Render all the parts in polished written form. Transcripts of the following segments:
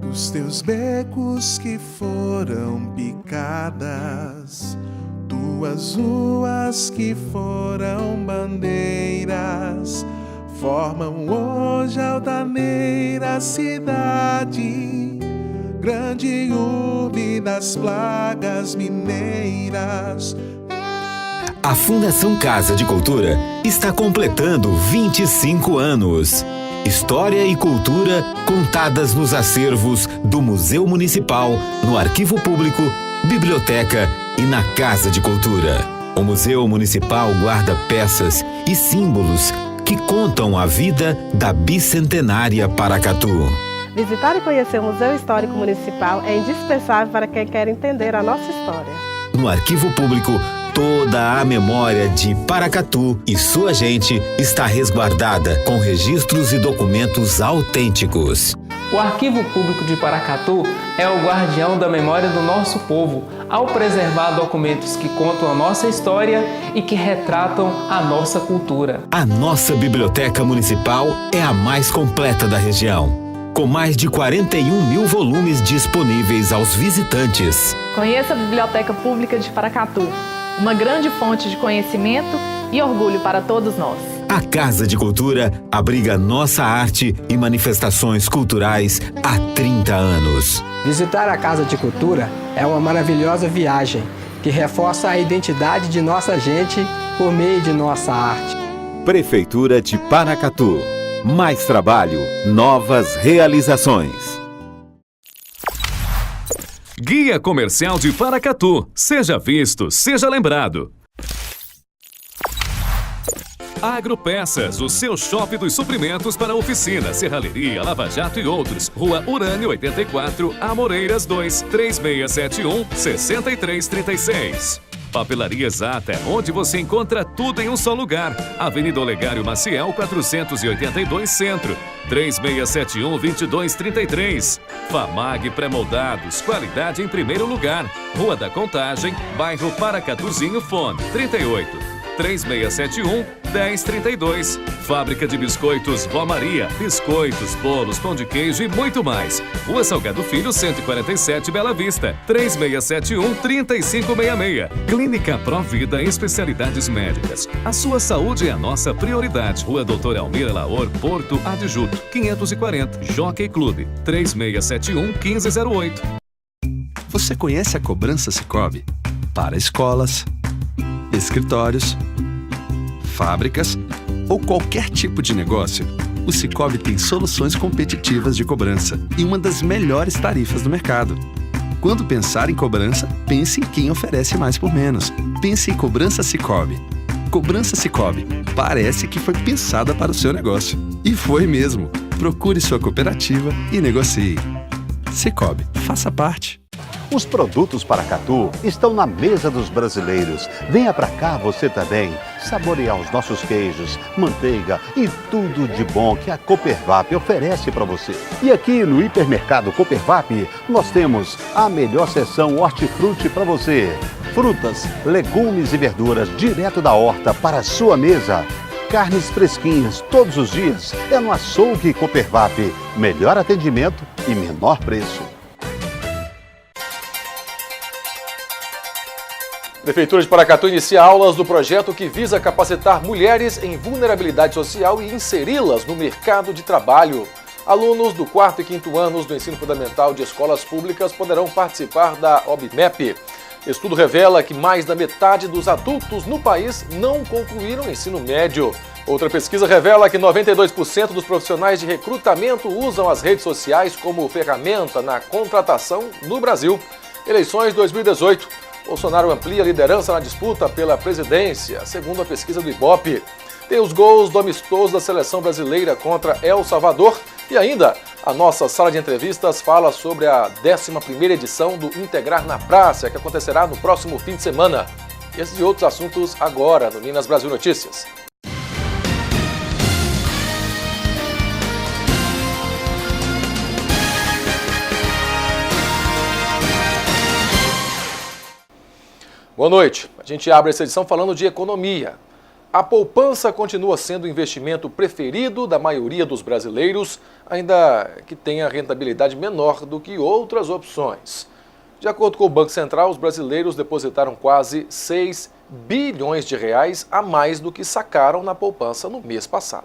Dos teus becos que foram picadas, tuas ruas que foram bandeiras, formam hoje a altaneira cidade, grande urbe das plagas mineiras. A Fundação Casa de Cultura está completando 25 anos. História e cultura contadas nos acervos do Museu Municipal, no Arquivo Público, Biblioteca e na Casa de Cultura. O Museu Municipal guarda peças e símbolos que contam a vida da bicentenária Paracatu. Visitar e conhecer o Museu Histórico Municipal é indispensável para quem quer entender a nossa história. No Arquivo Público, toda a memória de Paracatu e sua gente está resguardada com registros e documentos autênticos. O Arquivo Público de Paracatu é o guardião da memória do nosso povo, ao preservar documentos que contam a nossa história e que retratam a nossa cultura. A nossa Biblioteca Municipal é a mais completa da região, com mais de 41 mil volumes disponíveis aos visitantes. Conheça a Biblioteca Pública de Paracatu, uma grande fonte de conhecimento e orgulho para todos nós. A Casa de Cultura abriga nossa arte e manifestações culturais há 30 anos. Visitar a Casa de Cultura é uma maravilhosa viagem que reforça a identidade de nossa gente por meio de nossa arte. Prefeitura de Paracatu. Mais trabalho, novas realizações. Guia Comercial de Paracatu. Seja visto, seja lembrado. Agropeças, o seu shopping dos suprimentos para oficina, serralheria, lava-jato e outros. Rua Urânio 84, Amoreiras 2, 3671-6336. Papelaria Exata, onde você encontra tudo em um só lugar. Avenida Olegário Maciel, 482 Centro, 3671-2233. Famag Pré-moldados, qualidade em primeiro lugar. Rua da Contagem, bairro Paracatuzinho, fone 38-3671-1032. Fábrica de Biscoitos Vó Maria, biscoitos, bolos, pão de queijo e muito mais. Rua Salgado Filho, 147, Bela Vista, 3671-3566. Clínica Provida, especialidades médicas. A sua saúde é a nossa prioridade. Rua Doutor Almir Laor, Porto Adjuto, 540. Jockey Clube, 3671-1508. Você conhece a cobrança Sicoob? Para escolas, escritórios, fábricas ou qualquer tipo de negócio, o Sicoob tem soluções competitivas de cobrança e uma das melhores tarifas do mercado. Quando pensar em cobrança, pense em quem oferece mais por menos. Pense em Cobrança Sicoob. Cobrança Sicoob. Parece que foi pensada para o seu negócio. E foi mesmo. Procure sua cooperativa e negocie. Sicoob, faça parte. Os produtos Paracatu estão na mesa dos brasileiros. Venha pra cá você também, saborear os nossos queijos, manteiga e tudo de bom que a Coopervap oferece para você. E aqui no Hipermercado Coopervap, nós temos a melhor seção hortifruti para você. Frutas, legumes e verduras direto da horta para a sua mesa. Carnes fresquinhas todos os dias. É no Açougue Coopervap. Melhor atendimento e menor preço. Prefeitura de Paracatu inicia aulas do projeto que visa capacitar mulheres em vulnerabilidade social e inseri-las no mercado de trabalho. Alunos do 4º e 5º anos do ensino fundamental de escolas públicas poderão participar da OBMEP. Estudo revela que mais da metade dos adultos no país não concluíram o ensino médio. Outra pesquisa revela que 92% dos profissionais de recrutamento usam as redes sociais como ferramenta na contratação no Brasil. Eleições 2018. Bolsonaro amplia a liderança na disputa pela presidência, segundo a pesquisa do Ibope. Tem os gols do amistoso da seleção brasileira contra El Salvador e ainda a nossa sala de entrevistas fala sobre a 11ª edição do Integrar na Praça, que acontecerá no próximo fim de semana. Esses e outros assuntos agora no Minas Brasil Notícias. Boa noite. A gente abre essa edição falando de economia. A poupança continua sendo o investimento preferido da maioria dos brasileiros, ainda que tenha rentabilidade menor do que outras opções. De acordo com o Banco Central, os brasileiros depositaram quase 6 bilhões de reais a mais do que sacaram na poupança no mês passado.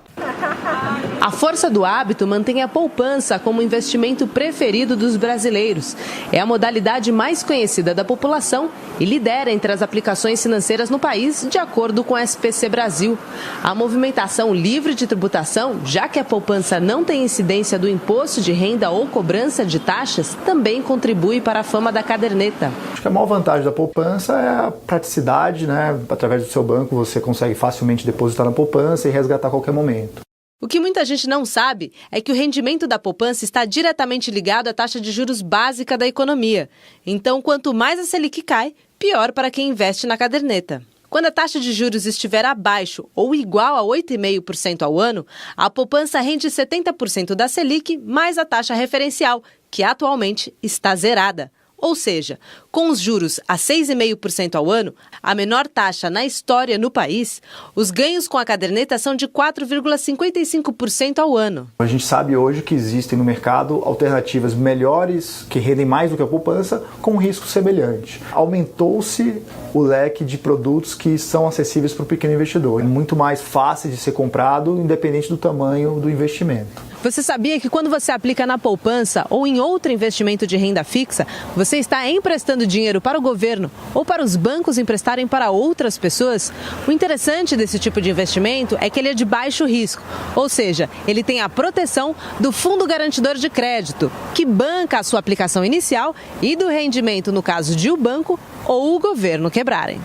A força do hábito mantém a poupança como o investimento preferido dos brasileiros. É a modalidade mais conhecida da população e lidera entre as aplicações financeiras no país, de acordo com a SPC Brasil. A movimentação livre de tributação, já que a poupança não tem incidência do imposto de renda ou cobrança de taxas, também contribui para a fama da caderneta. Acho que a maior vantagem da poupança é a praticidade, né? Através do seu banco você consegue facilmente depositar na poupança e resgatar a qualquer momento. O que muita gente não sabe é que o rendimento da poupança está diretamente ligado à taxa de juros básica da economia. Então, quanto mais a Selic cai, pior para quem investe na caderneta. Quando a taxa de juros estiver abaixo ou igual a 8,5% ao ano, a poupança rende 70% da Selic mais a taxa referencial, que atualmente está zerada. Ou seja, com os juros a 6,5% ao ano, a menor taxa na história no país, os ganhos com a caderneta são de 4,55% ao ano. A gente sabe hoje que existem no mercado alternativas melhores, que rendem mais do que a poupança, com um risco semelhante. Aumentou-se o leque de produtos que são acessíveis para o pequeno investidor. É muito mais fácil de ser comprado, independente do tamanho do investimento. Você sabia que quando você aplica na poupança ou em outro investimento de renda fixa, você está emprestando dinheiro para o governo ou para os bancos emprestarem para outras pessoas? O interessante desse tipo de investimento é que ele é de baixo risco, ou seja, ele tem a proteção do Fundo Garantidor de Crédito, que banca a sua aplicação inicial e do rendimento no caso de o banco ou o governo quebrarem.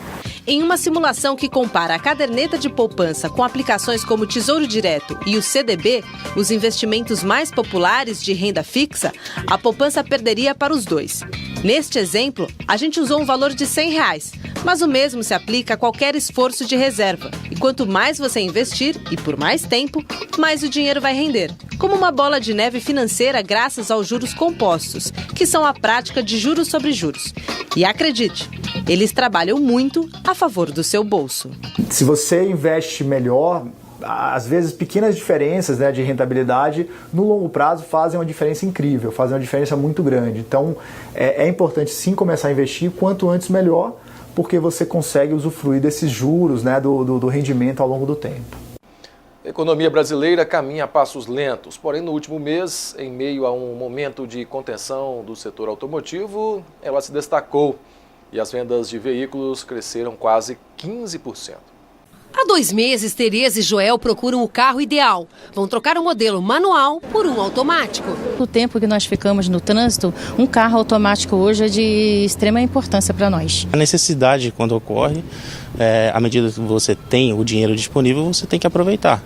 Em uma simulação que compara a caderneta de poupança com aplicações como o Tesouro Direto e o CDB, os investimentos mais populares de renda fixa, a poupança perderia para os dois. Neste exemplo, a gente usou um valor de R$100, mas o mesmo se aplica a qualquer esforço de reserva. E quanto mais você investir, e por mais tempo, mais o dinheiro vai render. Como uma bola de neve financeira graças aos juros compostos, que são a prática de juros sobre juros. E acredite, eles trabalham muito a favor do seu bolso. Se você investe melhor, às vezes pequenas diferenças, né, de rentabilidade no longo prazo fazem uma diferença incrível, fazem uma diferença muito grande. Então é importante sim começar a investir, quanto antes melhor, porque você consegue usufruir desses juros, né, do rendimento ao longo do tempo. A economia brasileira caminha a passos lentos, porém no último mês, em meio a um momento de contenção do setor automotivo, ela se destacou e as vendas de veículos cresceram quase 15%. Há 2 meses, Tereza e Joel procuram o carro ideal. Vão trocar o modelo manual por um automático. No tempo que nós ficamos no trânsito, um carro automático hoje é de extrema importância para nós. A necessidade, quando ocorre, à medida que você tem o dinheiro disponível, você tem que aproveitar.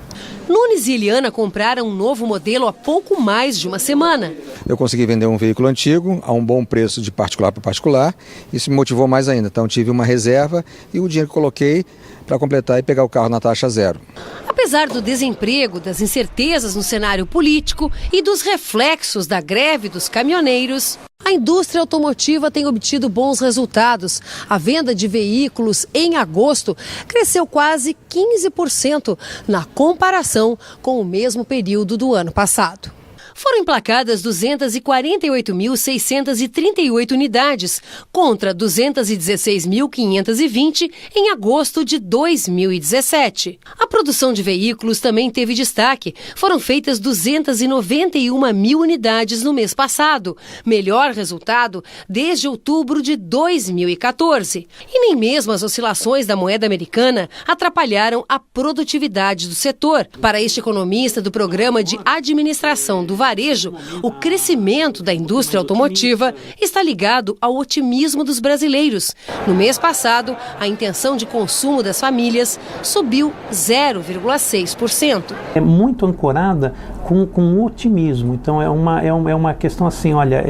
Nunes e Eliana compraram um novo modelo há pouco mais de uma semana. Eu consegui vender um veículo antigo a um bom preço de particular para particular. Isso me motivou mais ainda. Então tive uma reserva e o dinheiro que coloquei para completar e pegar o carro na taxa zero. Apesar do desemprego, das incertezas no cenário político e dos reflexos da greve dos caminhoneiros, a indústria automotiva tem obtido bons resultados. A venda de veículos em agosto cresceu quase 15% na comparação com o mesmo período do ano passado. Foram emplacadas 248.638 unidades, contra 216.520 em agosto de 2017. A produção de veículos também teve destaque. Foram feitas 291.000 unidades no mês passado, melhor resultado desde outubro de 2014. E nem mesmo as oscilações da moeda americana atrapalharam a produtividade do setor. Para este economista do Programa de Administração do Varejo, o crescimento da indústria automotiva está ligado ao otimismo dos brasileiros. No mês passado, a intenção de consumo das famílias subiu 0,6%. É muito ancorada com otimismo. Então é uma questão assim, olha,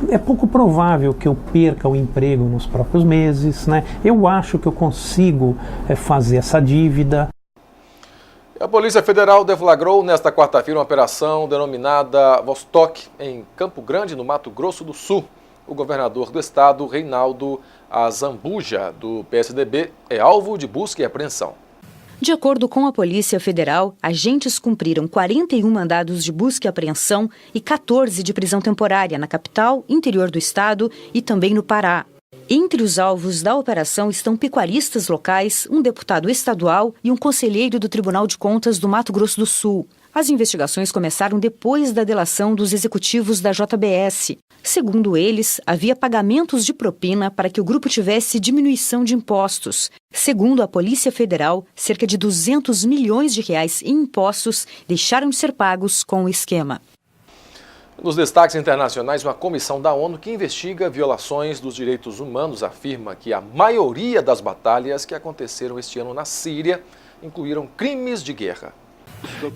é pouco provável que eu perca o emprego nos próprios meses, né? Eu acho que eu consigo fazer essa dívida. A Polícia Federal deflagrou nesta quarta-feira uma operação denominada Vostok, em Campo Grande, no Mato Grosso do Sul. O governador do estado, Reinaldo Azambuja, do PSDB, é alvo de busca e apreensão. De acordo com a Polícia Federal, agentes cumpriram 41 mandados de busca e apreensão e 14 de prisão temporária na capital, interior do estado e também no Pará. Entre os alvos da operação estão pecuaristas locais, um deputado estadual e um conselheiro do Tribunal de Contas do Mato Grosso do Sul. As investigações começaram depois da delação dos executivos da JBS. Segundo eles, havia pagamentos de propina para que o grupo tivesse diminuição de impostos. Segundo a Polícia Federal, cerca de 200 milhões de reais em impostos deixaram de ser pagos com o esquema. Nos destaques internacionais, uma comissão da ONU que investiga violações dos direitos humanos afirma que a maioria das batalhas que aconteceram este ano na Síria incluíram crimes de guerra.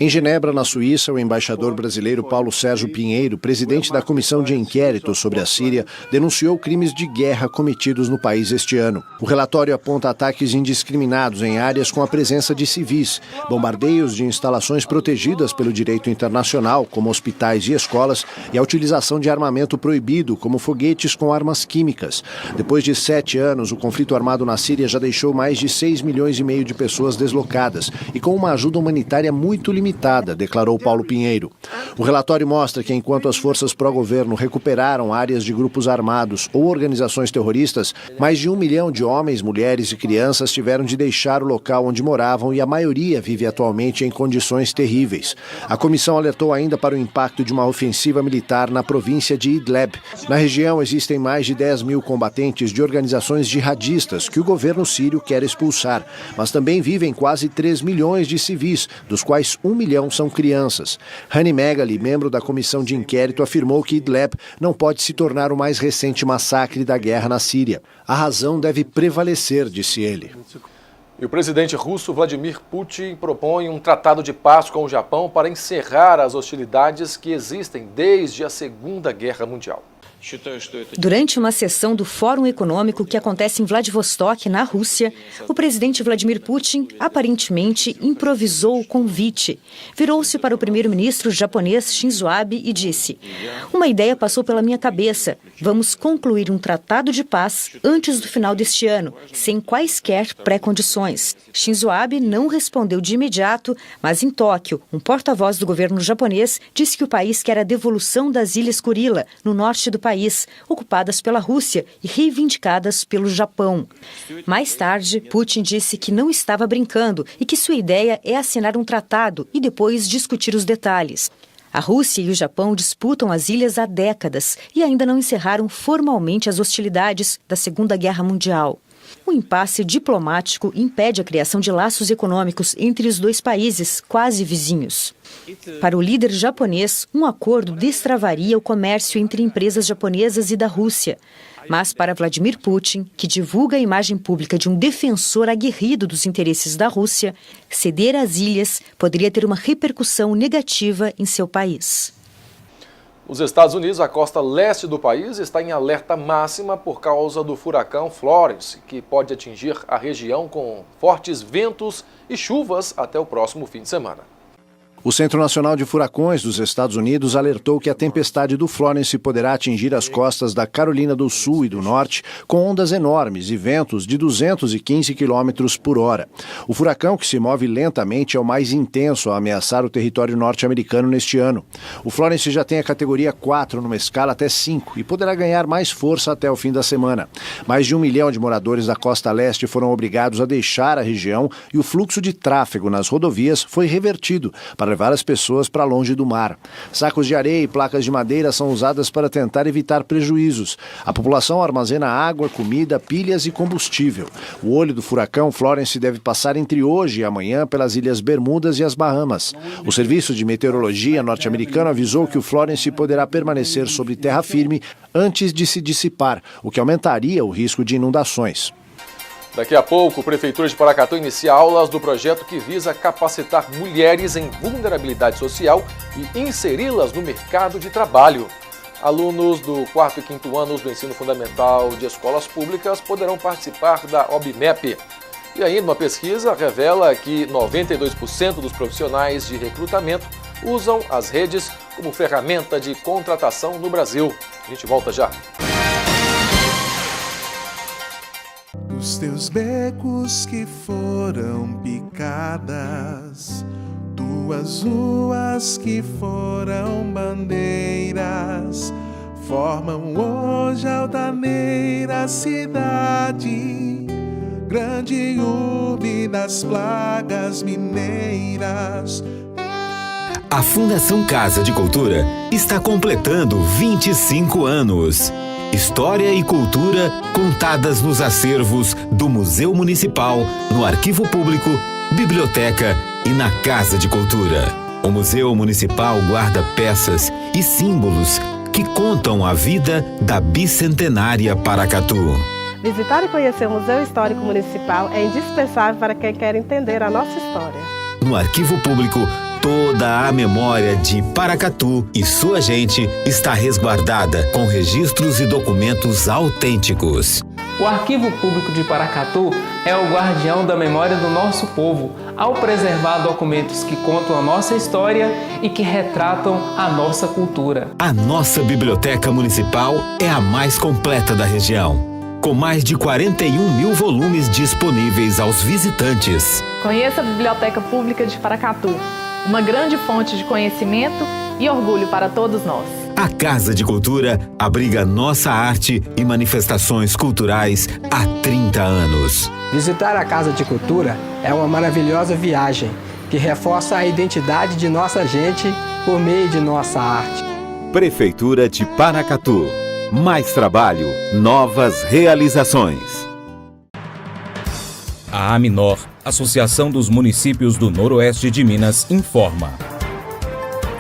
Em Genebra, na Suíça, o embaixador brasileiro Paulo Sérgio Pinheiro, presidente da Comissão de Inquérito sobre a Síria, denunciou crimes de guerra cometidos no país este ano. O relatório aponta ataques indiscriminados em áreas com a presença de civis, bombardeios de instalações protegidas pelo direito internacional, como hospitais e escolas, e a utilização de armamento proibido, como foguetes com armas químicas. Depois de 7 anos, o conflito armado na Síria já deixou mais de 6,5 milhões de pessoas deslocadas e com uma ajuda humanitária muito limitada, declarou Paulo Pinheiro. O relatório mostra que enquanto as forças pró-governo recuperaram áreas de grupos armados ou organizações terroristas, mais de 1 milhão de homens, mulheres e crianças tiveram de deixar o local onde moravam e a maioria vive atualmente em condições terríveis. A comissão alertou ainda para o impacto de uma ofensiva militar na província de Idlib. Na região existem mais de 10 mil combatentes de organizações jihadistas que o governo sírio quer expulsar, mas também vivem quase 3 milhões de civis, dos quais 1 milhão são crianças. Hani Megali, membro da comissão de inquérito, afirmou que Idlib não pode se tornar o mais recente massacre da guerra na Síria. A razão deve prevalecer, disse ele. E o presidente russo Vladimir Putin propõe um tratado de paz com o Japão para encerrar as hostilidades que existem desde a Segunda Guerra Mundial. Durante uma sessão do Fórum Econômico que acontece em Vladivostok, na Rússia, o presidente Vladimir Putin aparentemente improvisou o convite. Virou-se para o primeiro-ministro japonês Shinzo Abe e disse: "Uma ideia passou pela minha cabeça. Vamos concluir um tratado de paz antes do final deste ano, sem quaisquer pré-condições." Shinzo Abe não respondeu de imediato, mas em Tóquio, um porta-voz do governo japonês disse que o país quer a devolução das Ilhas Kurila, no norte do país, ocupadas pela Rússia e reivindicadas pelo Japão. Mais tarde, Putin disse que não estava brincando e que sua ideia é assinar um tratado e depois discutir os detalhes. A Rússia e o Japão disputam as ilhas há décadas e ainda não encerraram formalmente as hostilidades da Segunda Guerra Mundial. O impasse diplomático impede a criação de laços econômicos entre os dois países, quase vizinhos. Para o líder japonês, um acordo destravaria o comércio entre empresas japonesas e da Rússia. Mas para Vladimir Putin, que divulga a imagem pública de um defensor aguerrido dos interesses da Rússia, ceder as ilhas poderia ter uma repercussão negativa em seu país. Os Estados Unidos, a costa leste do país, está em alerta máxima por causa do furacão Florence, que pode atingir a região com fortes ventos e chuvas até o próximo fim de semana. O Centro Nacional de Furacões dos Estados Unidos alertou que a tempestade do Florence poderá atingir as costas da Carolina do Sul e do Norte com ondas enormes e ventos de 215 km por hora. O furacão, que se move lentamente, é o mais intenso a ameaçar o território norte-americano neste ano. O Florence já tem a categoria 4 numa escala até 5 e poderá ganhar mais força até o fim da semana. Mais de 1 milhão de moradores da costa leste foram obrigados a deixar a região e o fluxo de tráfego nas rodovias foi revertido para levar as pessoas para longe do mar. Sacos de areia e placas de madeira são usadas para tentar evitar prejuízos. A população armazena água, comida, pilhas e combustível. O olho do furacão Florence deve passar entre hoje e amanhã pelas Ilhas Bermudas e as Bahamas. O Serviço de Meteorologia norte-americano avisou que o Florence poderá permanecer sobre terra firme antes de se dissipar, o que aumentaria o risco de inundações. Daqui a pouco, a Prefeitura de Paracatu inicia aulas do projeto que visa capacitar mulheres em vulnerabilidade social e inseri-las no mercado de trabalho. Alunos do 4º e 5º anos do ensino fundamental de escolas públicas poderão participar da OBMEP. E ainda uma pesquisa revela que 92% dos profissionais de recrutamento usam as redes como ferramenta de contratação no Brasil. A gente volta já. Nos teus becos que foram picadas, tuas ruas que foram bandeiras, formam hoje a altaneira cidade, grande urbe das plagas mineiras. A Fundação Casa de Cultura está completando 25 anos. História e cultura contadas nos acervos do Museu Municipal, no Arquivo Público, Biblioteca e na Casa de Cultura. O Museu Municipal guarda peças e símbolos que contam a vida da bicentenária Paracatu. Visitar e conhecer o Museu Histórico Municipal é indispensável para quem quer entender a nossa história. No Arquivo Público, toda a memória de Paracatu e sua gente está resguardada com registros e documentos autênticos. O Arquivo Público de Paracatu é o guardião da memória do nosso povo, ao preservar documentos que contam a nossa história e que retratam a nossa cultura. A nossa Biblioteca Municipal é a mais completa da região, com mais de 41 mil volumes disponíveis aos visitantes. Conheça a Biblioteca Pública de Paracatu, uma grande fonte de conhecimento e orgulho para todos nós. A Casa de Cultura abriga nossa arte e manifestações culturais há 30 anos. Visitar a Casa de Cultura é uma maravilhosa viagem que reforça a identidade de nossa gente por meio de nossa arte. Prefeitura de Paracatu. Mais trabalho, novas realizações. A Aminor, Associação dos Municípios do Noroeste de Minas, informa.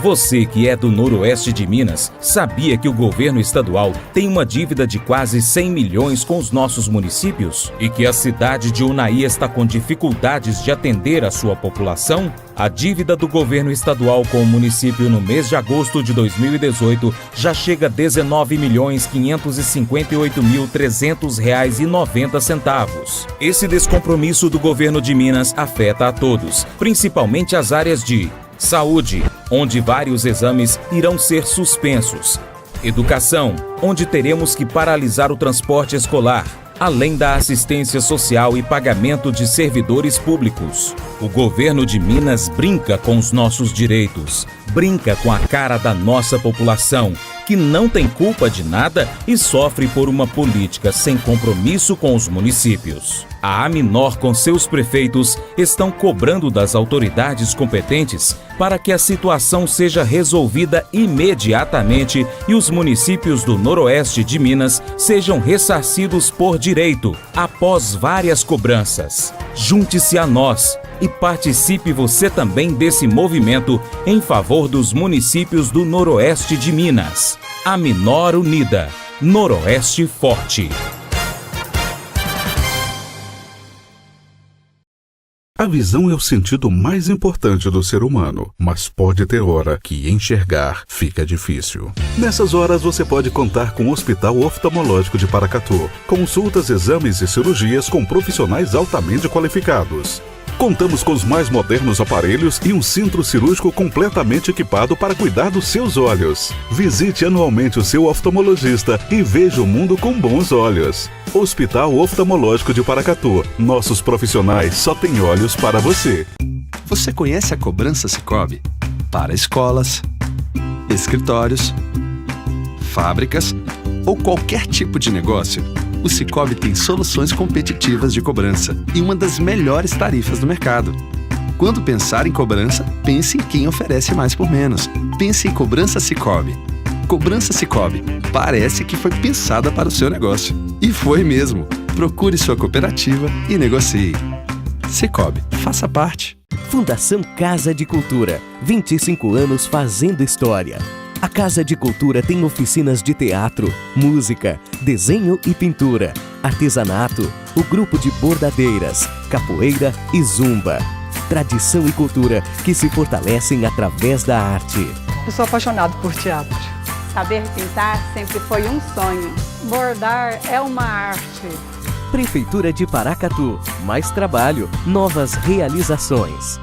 Você que é do Noroeste de Minas, sabia que o governo estadual tem uma dívida de quase 100 milhões com os nossos municípios? E que a cidade de Unai está com dificuldades de atender a sua população? A dívida do governo estadual com o município no mês de agosto de 2018 já chega a R$ 19.558.300,90. Esse descompromisso do governo de Minas afeta a todos, principalmente as áreas de saúde, onde vários exames irão ser suspensos. Educação, onde teremos que paralisar o transporte escolar, além da assistência social e pagamento de servidores públicos. O governo de Minas brinca com os nossos direitos, brinca com a cara da nossa população, que não tem culpa de nada e sofre por uma política sem compromisso com os municípios. A Aminor, com seus prefeitos, estão cobrando das autoridades competentes para que a situação seja resolvida imediatamente e os municípios do Noroeste de Minas sejam ressarcidos por direito, após várias cobranças. Junte-se a nós e participe você também desse movimento em favor dos municípios do Noroeste de Minas. Aminor Unida, Noroeste Forte. A visão é o sentido mais importante do ser humano, mas pode ter hora que enxergar fica difícil. Nessas horas você pode contar com o Hospital Oftalmológico de Paracatu. Consultas, exames e cirurgias com profissionais altamente qualificados. Contamos com os mais modernos aparelhos e um centro cirúrgico completamente equipado para cuidar dos seus olhos. Visite anualmente o seu oftalmologista e veja o mundo com bons olhos. Hospital Oftalmológico de Paracatu. Nossos profissionais só têm olhos para você. Você conhece a cobrança Sicoob? Para escolas, escritórios, fábricas ou qualquer tipo de negócio, o Sicoob tem soluções competitivas de cobrança e uma das melhores tarifas do mercado. Quando pensar em cobrança, pense em quem oferece mais por menos. Pense em Cobrança Sicoob. Cobrança Sicoob. Parece que foi pensada para o seu negócio. E foi mesmo. Procure sua cooperativa e negocie. Sicoob, faça parte. Fundação Casa de Cultura. 25 anos fazendo história. A Casa de Cultura tem oficinas de teatro, música, desenho e pintura, artesanato, o grupo de bordadeiras, capoeira e zumba. Tradição e cultura que se fortalecem através da arte. Eu sou apaixonado por teatro. Saber pintar sempre foi um sonho. Bordar é uma arte. Prefeitura de Paracatu. Mais trabalho, novas realizações.